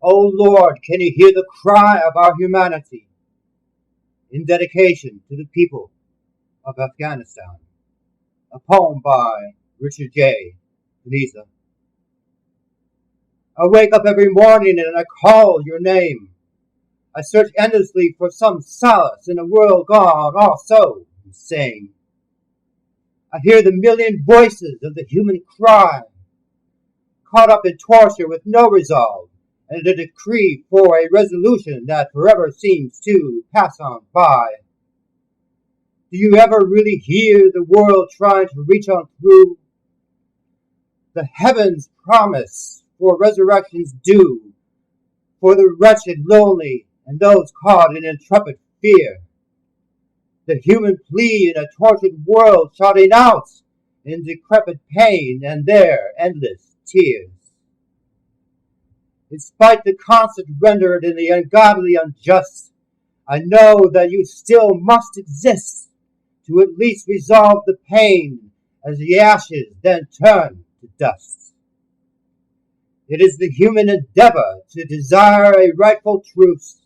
O Lord, can you hear the cry of our humanity? In dedication to the people of Afghanistan. A poem by Richard J. Panizza. I wake up every morning and I call your name. I search endlessly for some solace in a world gone all so insane. I hear the million voices of the human cry, caught up in torture with no resolve, and a decree for a resolution that forever seems to pass on by. Do you ever really hear the world trying to reach on through? The heavens promise for resurrection's due, for the wretched, lonely, and those caught in intrepid fear. The human plea in a tortured world shouting out in decrepit pain and their endless tears. In spite the constant rendered in the ungodly unjust, I know that you still must exist to at least resolve the pain as the ashes then turn to dust. It is the human endeavor to desire a rightful truce,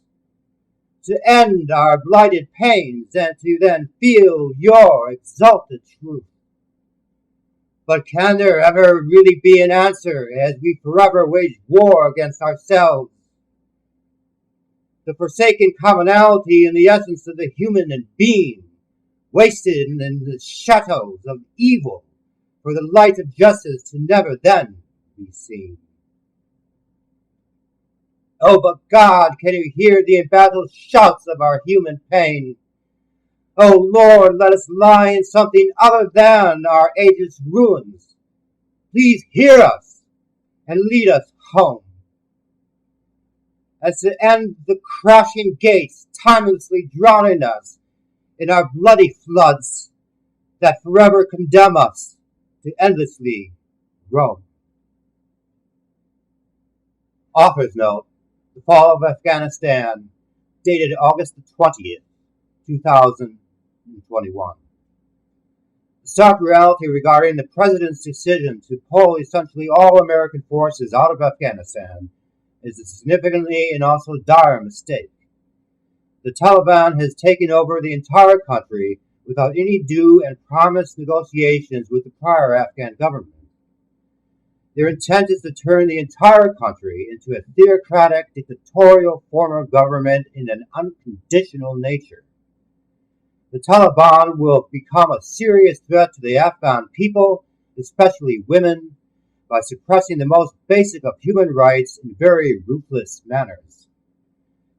to end our blighted pains and to then feel your exalted truth. But can there ever really be an answer as we forever wage war against ourselves? The forsaken commonality in the essence of the human and being, wasted in the shadows of evil, for the light of justice to never then be seen. Oh, but God, can you hear the embattled shouts of our human pain? Oh, Lord, let us lie in something other than our age's ruins. Please hear us and lead us home. As to end the crashing gates timelessly drowning us in our bloody floods that forever condemn us to endlessly roam. Author's note: The Fall of Afghanistan, dated August the 20th, 2021. The stark reality regarding the President's decision to pull essentially all American forces out of Afghanistan is a significantly and also dire mistake. The Taliban has taken over the entire country without any due and promised negotiations with the prior Afghan government. Their intent is to turn the entire country into a theocratic, dictatorial form of government in an unconditional nature. The Taliban will become a serious threat to the Afghan people, especially women, by suppressing the most basic of human rights in very ruthless manners.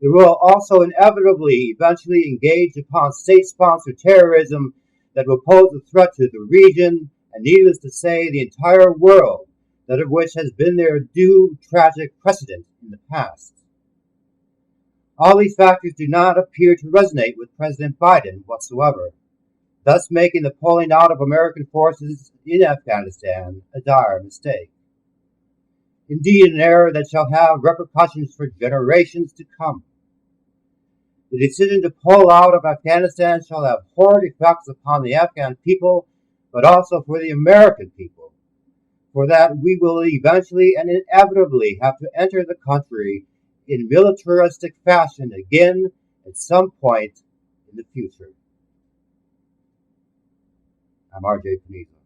It will also inevitably eventually engage upon state-sponsored terrorism that will pose a threat to the region, and needless to say, the entire world, that of which has been their due tragic precedent in the past. All these factors do not appear to resonate with President Biden whatsoever, thus making the pulling out of American forces in Afghanistan a dire mistake. Indeed, an error that shall have repercussions for generations to come. The decision to pull out of Afghanistan shall have horrid effects upon the Afghan people, but also for the American people. For that we will eventually and inevitably have to enter the country in militaristic fashion again at some point in the future. I'm R.J. Panizza.